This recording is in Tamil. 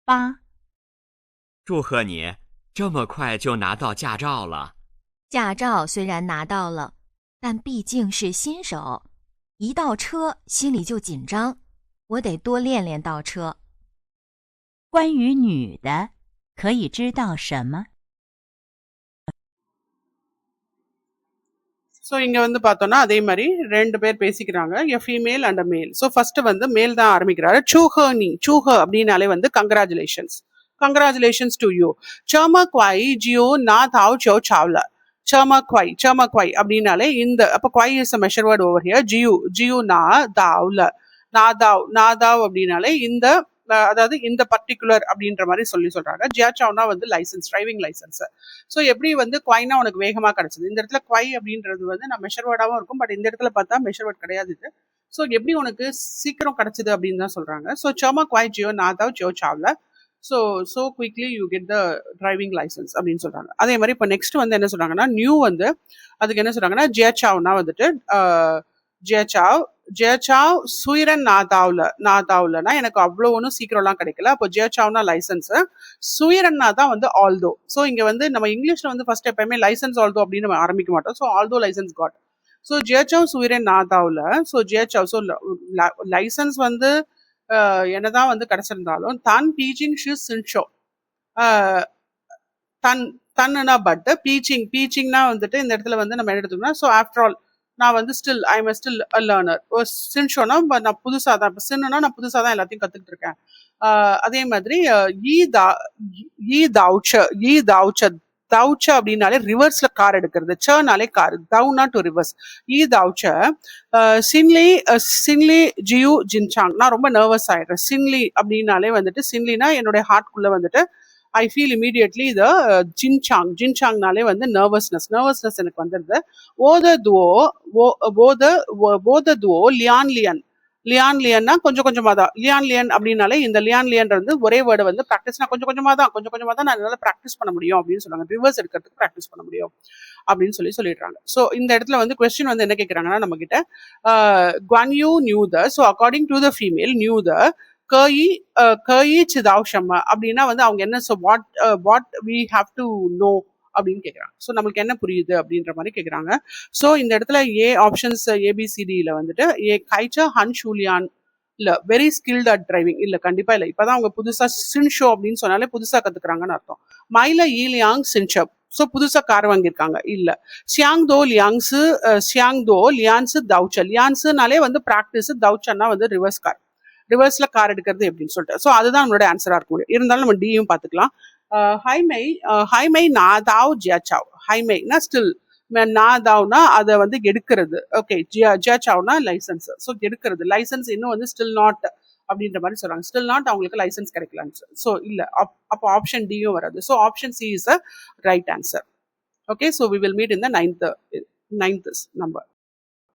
8。祝贺你，这么快就拿到驾照了。驾照虽然拿到了，但毕竟是新手，一倒车心里就紧张，我得多练练倒车。关于女的，可以知道什么？ ஸோ இங்கே வந்து பார்த்தோன்னா அதே மாதிரி 2 பேர் பேசிக்கிறாங்க, எ ஃபீமேல் அண்ட் அ மேல். ஸோ ஃபர்ஸ்ட் வந்து மேல் தான் ஆரம்பிக்கிறாரு. சூஹ அப்படின்னாலே வந்து கங்க்ராச்சுலேஷன்ஸ் டு யூ. சர்மா குவாய் ஜியோ நா தாவ் சோ சாவ்ல. சர்மா குவாய் அப்படின்னாலே இந்த அப்போ குவாய் is a measure word over here. ஜியு நா தாவ்ல. நாதாவ் அப்படின்னாலே இந்த அதாவது இந்த பர்டிகுலர் அப்படின்ற மாதிரி சொல்றாங்க. ஜியாச்சாவ்னா வந்து லைசன்ஸ், டிரைவிங் லைசன்ஸ். ஸோ எப்படி வந்து குவைனா உனக்கு வேகமாக கிடைச்சது? இந்த இடத்துல குவை அப்படின்றது வந்து நான் மெஷர் வேர்டாகவும் இருக்கும், பட் இந்த இடத்துல பார்த்தா மெஷர் வேர்ட் கிடையாது இது. ஸோ எப்படி உனக்கு சீக்கிரம் கிடைச்சது அப்படின்னு தான் சொல்றாங்க. ஸோ சோமா குவாய் ஜியோ நாதாவ் ஜியோ சாவ்ல. So quickly you get the driving licence அப்படின்னு சொல்றாங்க. அதே மாதிரி இப்போ நெக்ஸ்ட் வந்து என்ன சொல்றாங்கன்னா நியூ வந்து அதுக்கு என்ன சொல்றாங்கன்னா ஜியாச்சாவ்னா வந்துட்டு ஜெயச்சாவ் சுயிரன் நாதாவ்லனா எனக்கு அவ்வளோ ஒன்றும் சீக்கிரம்லாம் கிடைக்கல. அப்போ ஜெயச்சாவ்னா லைசன்ஸ், சுயிரன்னா தான் வந்து ஆல்தோ. ஸோ இங்கே வந்து நம்ம இங்கிலீஷ்ல வந்து ஃபர்ஸ்ட் எப்பயுமே லைசன்ஸ் ஆல்தோ அப்படின்னு நம்ம ஆரம்பிக்க மாட்டோம். So although licence got. So ஜெயச்சாவ் சுயிரன் நாதாவ்ல. ஸோ ஜெயச்சாவ் ஸோ லைசன்ஸ் வந்து என்னதான் வந்து கிடைச்சிருந்தாலும் தன் பீச்சிங் ஷிஸ் சின்ஷோ தன்னுனா பட் பீச்சிங்னா வந்துட்டு இந்த இடத்துல வந்து நம்ம எடுத்துக்கணும். ஸோ ஆஃப்டர் ஆல் நான் வந்து ஸ்டில் அ லேர்னர். சின்ஷோனா நான் புதுசாக தான், இப்போ சின்னுனா நான் புதுசாக தான் எல்லாத்தையும் கற்றுக்கிட்டு இருக்கேன். அதே மாதிரி தவுச்ச அப்படின்னாலே ரிவர்ஸ்ல கார் எடுக்கிறது, சனாலே கார், தவுனா டு ரிவர்ஸ். தவுச்ச சின்லி ஜியூ ஜின்சாங். நான் ரொம்ப நர்வஸ் ஆயிடுறேன். சின்லி அப்படின்னாலே வந்துட்டு சின்லினா என்னுடைய ஹார்ட்குள்ள வந்துட்டு ஐ ஃபீல் இமீடியட்லி த ஜின்சாங்னாலே வந்து நர்வஸ்னஸ் எனக்கு வந்துடுது. ஓததுவோ லியான்லியன்னா கொஞ்சம் கொஞ்சமாக தான். லியான் அப்படின்னாலே இந்த லியான் வந்து ஒரே வேர்டை வந்து ப்ராக்டிஸ் நான் கொஞ்சம் கொஞ்சமாக தான் நான் என்னால் ப்ராக்டிஸ் பண்ண முடியும் அப்படின்னு சொல்றாங்க. ரிவர்ஸ் எடுக்கிறதுக்கு ப்ராக்டிஸ் பண்ண முடியும் அப்படின்னு சொல்லிடுறாங்க. ஸோ இந்த இடத்துல வந்து கொஸ்டின் வந்து என்ன கேட்குறாங்கன்னா நம்ம கிட்ட குவான் யூ நியூ த. So according to the female நியூ த கயி சிதாவ்ஷம்ம அப்படின்னா வந்து அவங்க என்ன what we have to know அப்படின்னு கேட்குறாங்க. ஸோ நம்மளுக்கு என்ன புரியுது அப்படின்ற மாதிரி கேட்குறாங்க. ஸோ இந்த இடத்துல ஆப்ஷன்ஸ் ஏபிசிடியில் வந்துட்டு கைச்சா ஹன் ஷூலியான் இல்லை வெரி ஸ்கில்ட் அட் டிரைவிங் இல்லை, கண்டிப்பாக இல்லை. இப்போதான் அவங்க புதுசாக சின்ஷோ அப்படின்னு சொன்னாலே புதுசாக கற்றுக்குறாங்கன்னு அர்த்தம். மைல லியாங் சின்ஷப். ஸோ புதுசாக கார் வாங்கியிருக்காங்க இல்லை. சியாங்தோ லியான்ஸு தவுச்ச. லியான்ஸுனாலே வந்து ப்ராக்டிஸ், தவுச்சன்னா வந்து ரிவர்ஸ்ல கார் எடுக்கிறது எப்படின்னு சொல்லிட்டு. ஸோ அதுதான் நம்மளோட ஆன்சரா இருக்க முடியும். இருந்தாலும் நம்ம டியும் பார்த்துக்கலாம். ஹைமை நாதாவ் ஜியாச்சாவ். ஹைமைனா ஸ்டில், நாதாவ்னா அதை வந்து எடுக்கிறது. ஓகே, ஜியாச்சாவ்னா லைசன்ஸ். ஸோ எடுக்கிறது லைசன்ஸ் இன்னும் வந்து ஸ்டில் நாட் அப்படின்ற மாதிரி சொல்றாங்க. ஸ்டில் நாட் அவங்களுக்கு லைசன்ஸ் கிடைக்கலான்னு. ஸோ இல்லை, அப்போ ஆப்ஷன் டியும் வராது. So option C is a right answer. Okay, so we will meet in the ninth number.